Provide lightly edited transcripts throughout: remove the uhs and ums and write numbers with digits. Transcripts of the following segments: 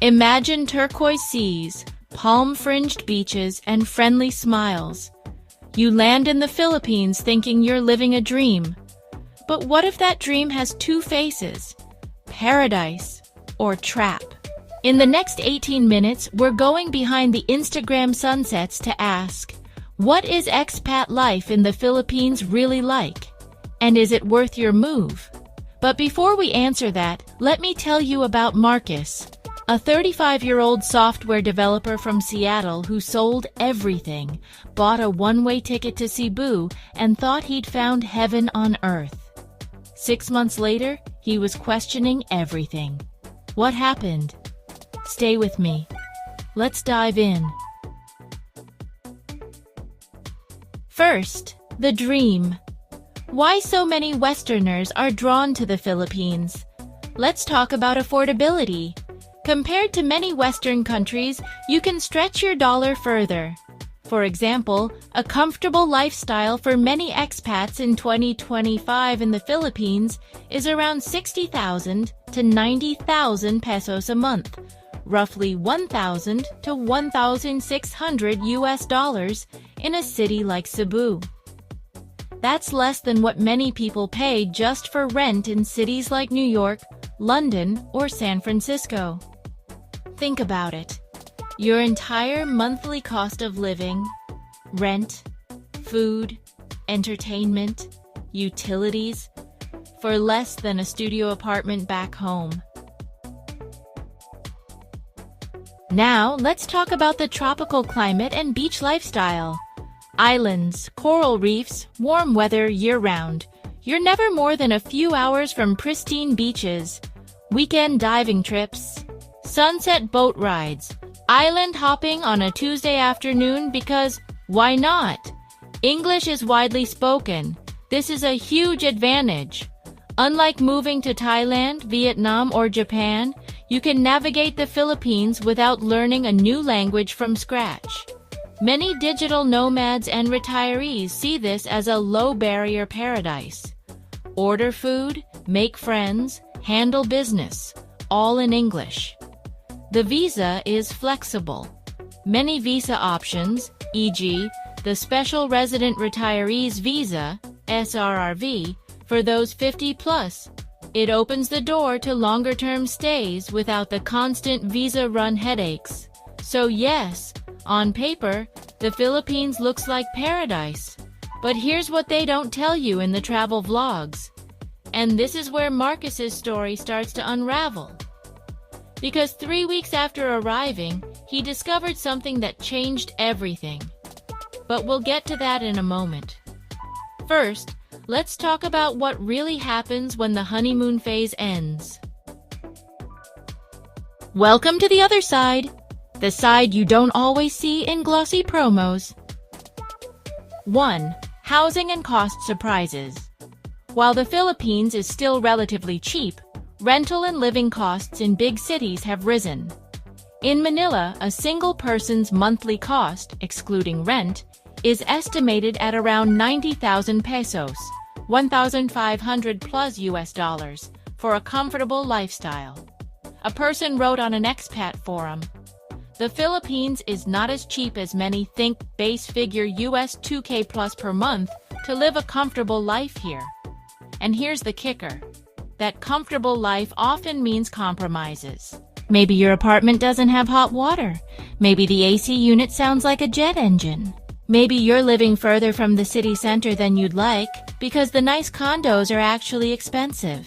Imagine turquoise seas, palm-fringed beaches, and friendly smiles. You land in the Philippines thinking you're living a dream. But what if that dream has two faces? Paradise or trap? In the next 18 minutes, we're going behind the Instagram sunsets to ask, what is expat life in the Philippines really like? And is it worth your move? But before we answer that, let me tell you about Marcus, a 35-year-old software developer from Seattle who sold everything, bought a one-way ticket to Cebu, and thought he'd found heaven on earth. 6 months later, he was questioning everything. What happened? Stay with me. Let's dive in. First, the dream. Why so many Westerners are drawn to the Philippines? Let's talk about affordability. Compared to many Western countries, you can stretch your dollar further. For example, a comfortable lifestyle for many expats in 2025 in the Philippines is around 60,000 to 90,000 pesos a month, roughly 1,000 to 1,600 US dollars in a city like Cebu. That's less than what many people pay just for rent in cities like New York, London, or San Francisco. Think about it. Your entire monthly cost of living, rent, food, entertainment, utilities, for less than a studio apartment back home. Now, let's talk about the tropical climate and beach lifestyle. Islands, coral reefs, warm weather year-round. You're never more than a few hours from pristine beaches. Weekend diving trips, sunset boat rides, island hopping on a Tuesday afternoon because, why not? English is widely spoken. This is a huge advantage. Unlike moving to Thailand, Vietnam, or Japan, you can navigate the Philippines without learning a new language from scratch. Many digital nomads and retirees see this as a low-barrier paradise. Order food, make friends, handle business, all in English. The visa is flexible. Many visa options, e.g., the Special Resident Retirees Visa, SRRV, for those 50 plus. It opens the door to longer-term stays without the constant visa-run headaches. So yes, on paper, the Philippines looks like paradise. But here's what they don't tell you in the travel vlogs. And this is where Marcus's story starts to unravel. Because 3 weeks after arriving, he discovered something that changed everything. But we'll get to that in a moment. First, let's talk about what really happens when the honeymoon phase ends. Welcome to the other side. The side you don't always see in glossy promos. 1. Housing and cost surprises. While the Philippines is still relatively cheap, rental and living costs in big cities have risen. In Manila, a single person's monthly cost, excluding rent, is estimated at around 90,000 pesos, 1,500 plus US dollars, for a comfortable lifestyle. A person wrote on an expat forum, "The Philippines is not as cheap as many think, base figure US 2K plus per month to live a comfortable life here." And here's the kicker. That comfortable life often means compromises. Maybe your apartment doesn't have hot water. Maybe the AC unit sounds like a jet engine. Maybe you're living further from the city center than you'd like because the nice condos are actually expensive.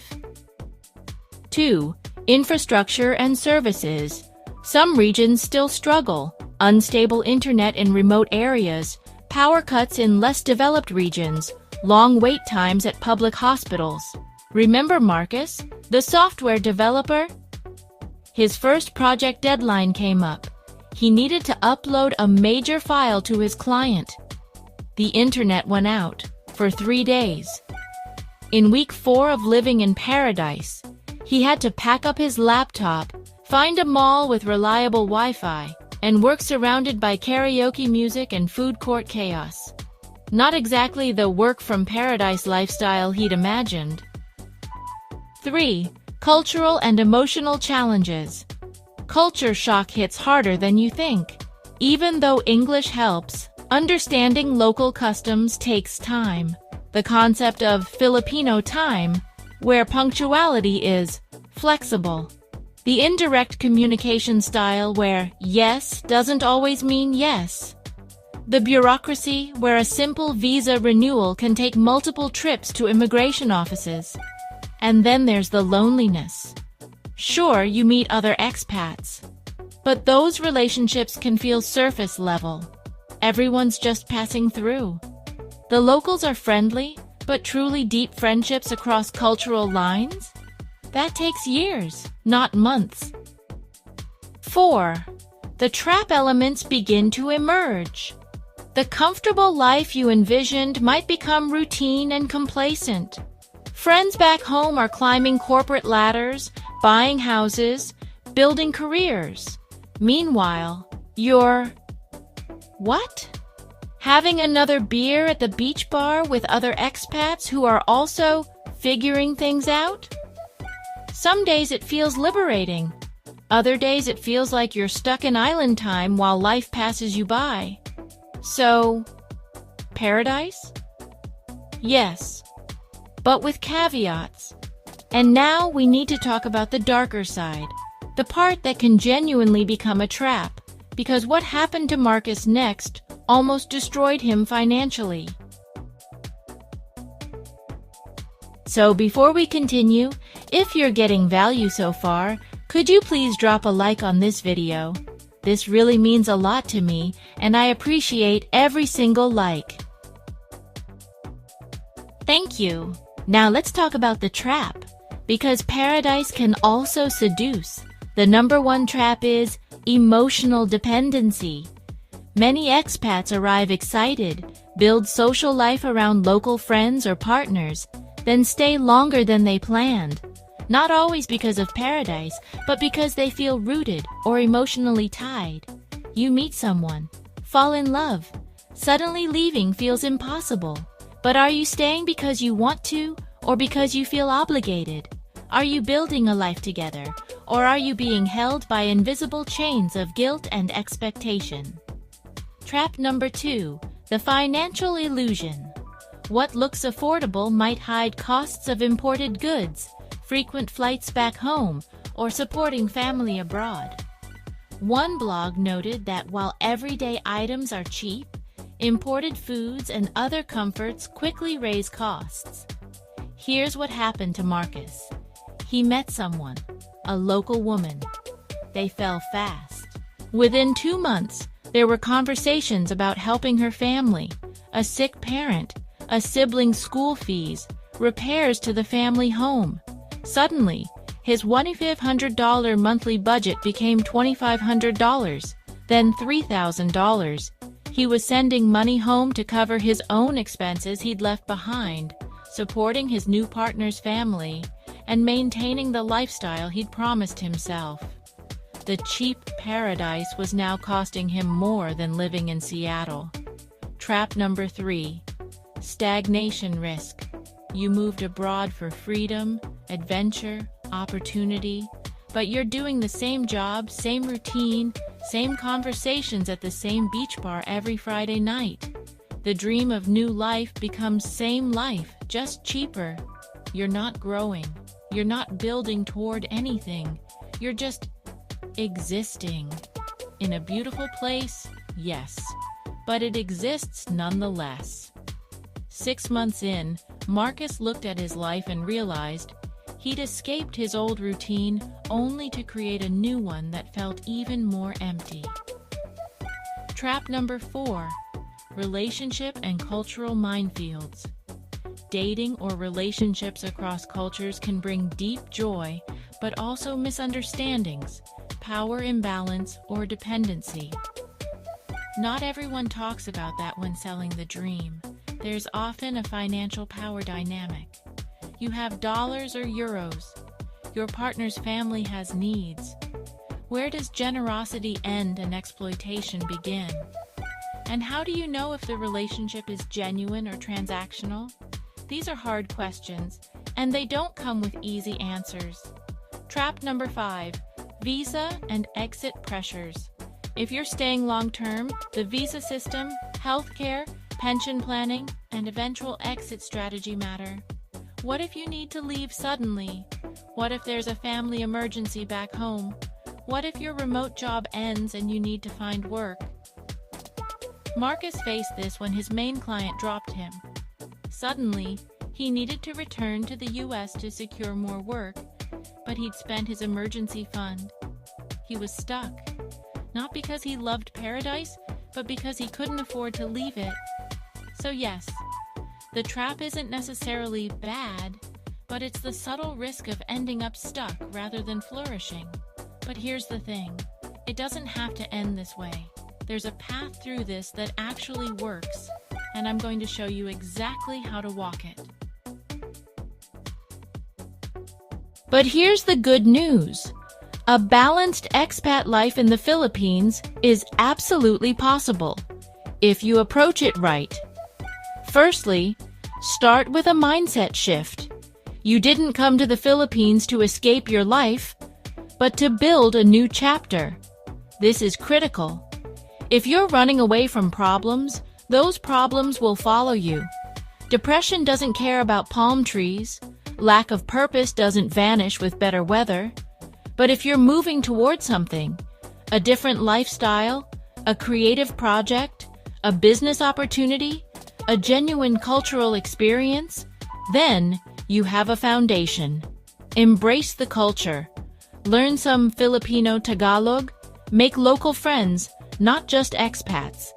2. Infrastructure and services. Some regions still struggle. Unstable internet in remote areas, power cuts in less developed regions, long wait times at public hospitals. Remember Marcus, the software developer? His first project deadline came up. He needed to upload a major file to his client. The internet went out for 3 days. In week 4 of living in paradise, he had to pack up his laptop, find a mall with reliable Wi-Fi, and work surrounded by karaoke music and food court chaos. Not exactly the work from paradise lifestyle he'd imagined. 3. Cultural and emotional challenges. culture shock hits harder than you think. Even though English helps, understanding local customs takes time. The concept of Filipino time, where punctuality is flexible. The indirect communication style where yes doesn't always mean yes. The bureaucracy where a simple visa renewal can take multiple trips to immigration offices. And then there's the loneliness. Sure, you meet other expats, but those relationships can feel surface level. Everyone's just passing through. The locals are friendly, but truly deep friendships across cultural lines? That takes years, not months. 4. The trap elements begin to emerge. The comfortable life you envisioned might become routine and complacent. Friends back home are climbing corporate ladders, buying houses, building careers. Meanwhile, you're... what? Having another beer at the beach bar with other expats who are also figuring things out? Some days it feels liberating. Other days it feels like you're stuck in island time while life passes you by. So, paradise? Yes, but with caveats. And now we need to talk about the darker side, the part that can genuinely become a trap, because what happened to Marcus next almost destroyed him financially. So before we continue, if you're getting value so far, could you please drop a like on this video? This really means a lot to me, and I appreciate every single like. Thank you. Now let's talk about the trap, because paradise can also seduce. The number one trap is emotional dependency. Many expats arrive excited, build social life around local friends or partners, then stay longer than they planned. Not always because of paradise, but because they feel rooted or emotionally tied. You meet someone, fall in love. Suddenly leaving feels impossible. But are you staying because you want to, or because you feel obligated? Are you building a life together, or are you being held by invisible chains of guilt and expectation? Trap number 2, the financial illusion. What looks affordable might hide costs of imported goods, frequent flights back home, or supporting family abroad. One blog noted that while everyday items are cheap, imported foods and other comforts quickly raise costs. Here's what happened to Marcus. He met someone, a local woman. They fell fast. Within 2 months, there were conversations about helping her family, a sick parent, a sibling's school fees, repairs to the family home. Suddenly, his $2,500 monthly budget became $2,500, then $3,000. He was sending money home to cover his own expenses he'd left behind, supporting his new partner's family, and maintaining the lifestyle he'd promised himself. The cheap paradise was now costing him more than living in Seattle. Trap number 3, stagnation risk. You moved abroad for freedom, adventure, opportunity, but you're doing the same job, same routine, same conversations at the same beach bar every Friday night. The dream of new life becomes same life, just cheaper. You're not growing. You're not building toward anything. You're just existing. In a beautiful place, yes, but it exists nonetheless. 6 months in, Marcus looked at his life and realized he'd escaped his old routine only to create a new one that felt even more empty. Trap number 4, relationship and cultural minefields. Dating or relationships across cultures can bring deep joy, but also misunderstandings, power imbalance, or dependency. Not everyone talks about that when selling the dream. There's often a financial power dynamic. You have dollars or euros. Your partner's family has needs. Where does generosity end and exploitation begin? And how do you know if the relationship is genuine or transactional? These are hard questions, and they don't come with easy answers. Trap number 5, Visa and exit pressures. If you're staying long-term, the visa system, healthcare, pension planning, and eventual exit strategy matter. What if you need to leave suddenly? What if there's a family emergency back home? What if your remote job ends and you need to find work? Marcus faced this when his main client dropped him. Suddenly, he needed to return to the US to secure more work, but he'd spent his emergency fund. He was stuck, not because he loved paradise, but because he couldn't afford to leave it. So yes, the trap isn't necessarily bad, but it's the subtle risk of ending up stuck rather than flourishing. But here's the thing, it doesn't have to end this way. There's a path through this that actually works, and I'm going to show you exactly how to walk it. But here's the good news. A balanced expat life in the Philippines is absolutely possible if you approach it right. Firstly, start with a mindset shift. You didn't come to the Philippines to escape your life, but to build a new chapter. This is critical. If you're running away from problems, those problems will follow you. Depression doesn't care about palm trees. Lack of purpose doesn't vanish with better weather. But if you're moving towards something, a different lifestyle, a creative project, a business opportunity, a genuine cultural experience, then you have a foundation. Embrace the culture. Learn some Filipino Tagalog. Make local friends, not just expats.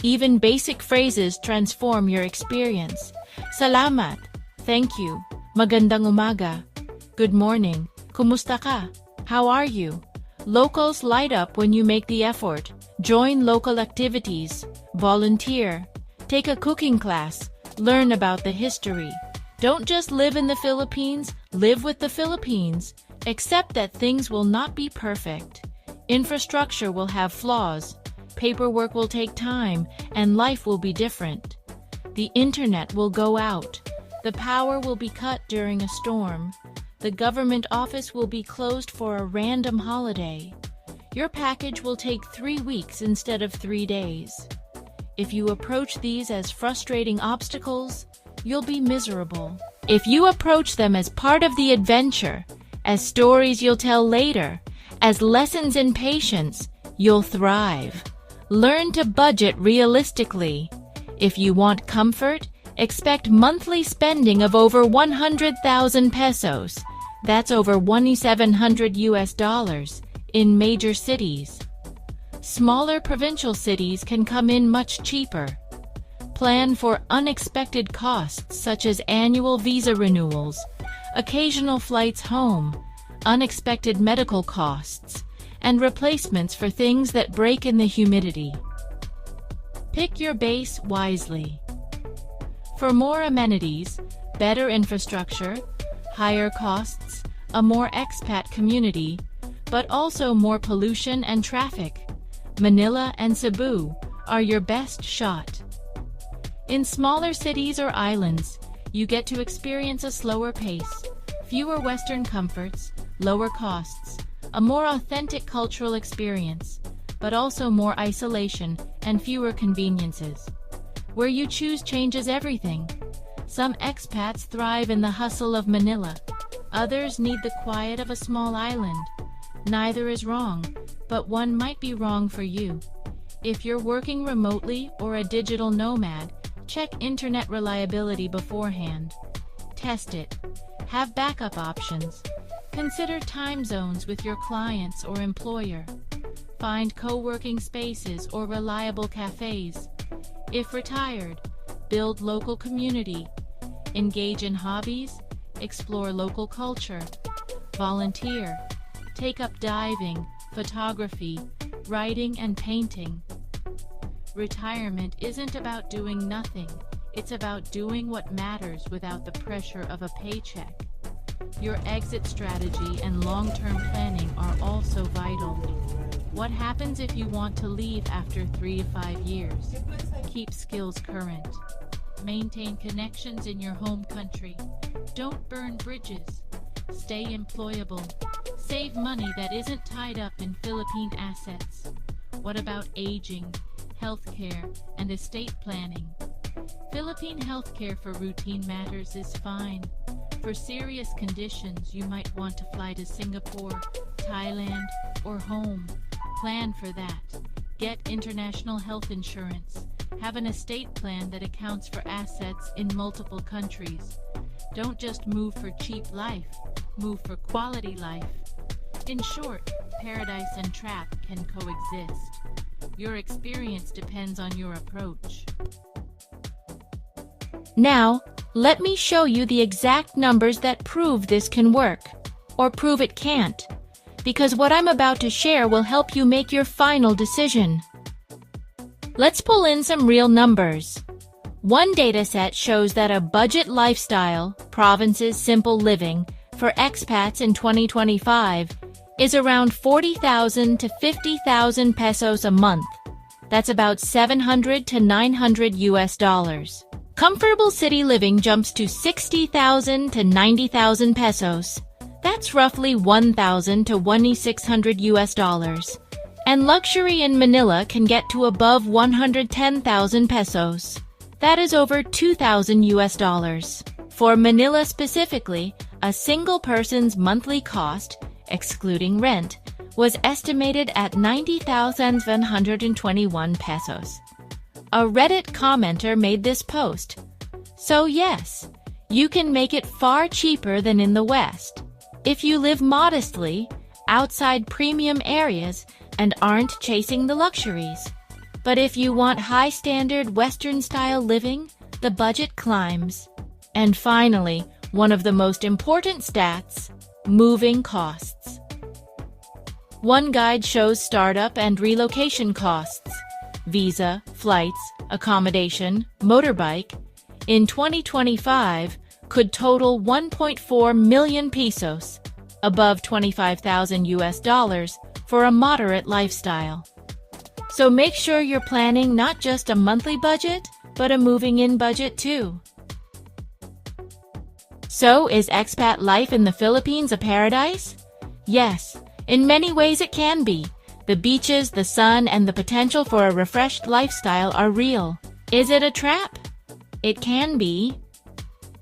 Even basic phrases transform your experience. Salamat. Thank you. Magandang umaga. Good morning. Kumusta ka? How are you? Locals light up when you make the effort. Join local activities. Volunteer. Take a cooking class. Learn about the history. Don't just live in the Philippines, live with the Philippines. Accept that things will not be perfect. Infrastructure will have flaws. Paperwork will take time, and life will be different. The internet will go out. The power will be cut during a storm. The government office will be closed for a random holiday. Your package will take 3 weeks instead of 3 days. If you approach these as frustrating obstacles, you'll be miserable. If you approach them as part of the adventure, as stories you'll tell later, as lessons in patience, you'll thrive. Learn to budget realistically. If you want comfort, expect monthly spending of over 100,000 pesos. That's over 2,700 US dollars in major cities. Smaller provincial cities can come in much cheaper. Plan for unexpected costs such as annual visa renewals, occasional flights home, unexpected medical costs, and replacements for things that break in the humidity. Pick your base wisely. For more amenities, better infrastructure, higher costs, a more expat community, but also more pollution and traffic, Manila and Cebu are your best shot. In smaller cities or islands, you get to experience a slower pace, fewer Western comforts, lower costs, a more authentic cultural experience, but also more isolation and fewer conveniences. Where you choose changes everything. Some expats thrive in the hustle of Manila. Others need the quiet of a small island. Neither is wrong, but one might be wrong for you. If you're working remotely or a digital nomad, check internet reliability beforehand. Test it. Have backup options. Consider time zones with your clients or employer. Find co-working spaces or reliable cafes. If retired, build local community. Engage in hobbies. Explore local culture. Volunteer. Take up diving, photography, writing, and painting. Retirement isn't about doing nothing. It's about doing what matters without the pressure of a paycheck. Your exit strategy and long-term planning are also vital. What happens if you want to leave after 3 to 5 years? Keep skills current. Maintain connections in your home country. Don't burn bridges. Stay employable. Save money that isn't tied up in Philippine assets. What about aging, healthcare, and estate planning? Philippine healthcare for routine matters is fine. For serious conditions, you might want to fly to Singapore, Thailand, or home. Plan for that. Get international health insurance. Have an estate plan that accounts for assets in multiple countries. Don't just move for cheap life, move for quality life. In short, paradise and trap can coexist. Your experience depends on your approach. Now, let me show you the exact numbers that prove this can work, or prove it can't, because what I'm about to share will help you make your final decision. Let's pull in some real numbers. One dataset shows that a budget lifestyle, province's simple living, for expats in 2025 is around 40,000 to 50,000 pesos a month. That's about 700 to 900 US dollars. Comfortable city living jumps to 60,000 to 90,000 pesos. That's roughly 1,000 to 1,600 US dollars. And luxury in Manila can get to above 110,000 pesos. That is over 2,000 US dollars. For Manila specifically, a single person's monthly cost, excluding rent, was estimated at 90,721 pesos. A Reddit commenter made this post. So yes, you can make it far cheaper than in the West, if you live modestly, outside premium areas, and aren't chasing the luxuries. But if you want high-standard Western-style living, the budget climbs. And finally, one of the most important stats, moving costs. One guide shows startup and relocation costs, visa, flights, accommodation, motorbike, in 2025 could total 1.4 million pesos, above 25,000 US dollars for a moderate lifestyle. So make sure you're planning not just a monthly budget, but a moving-in budget too. So, is expat life in the Philippines a paradise? Yes, in many ways it can be. The beaches, the sun, and the potential for a refreshed lifestyle are real. Is it a trap? It can be.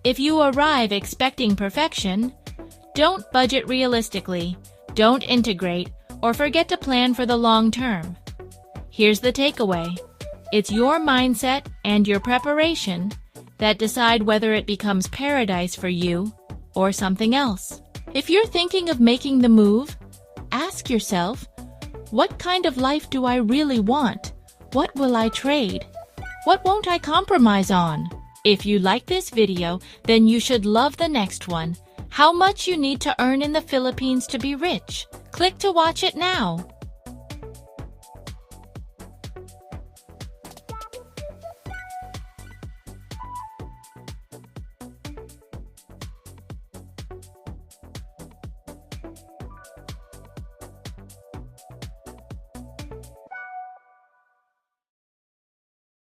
If you arrive expecting perfection, don't budget realistically, don't integrate, or forget to plan for the long term. Here's the takeaway. It's your mindset and your preparation that decide whether it becomes paradise for you or something else. If you're thinking of making the move, ask yourself, what kind of life do I really want? What will I trade? What won't I compromise on? If you like this video, then you should love the next one. How much you need to earn in the Philippines to be rich? Click to watch it now.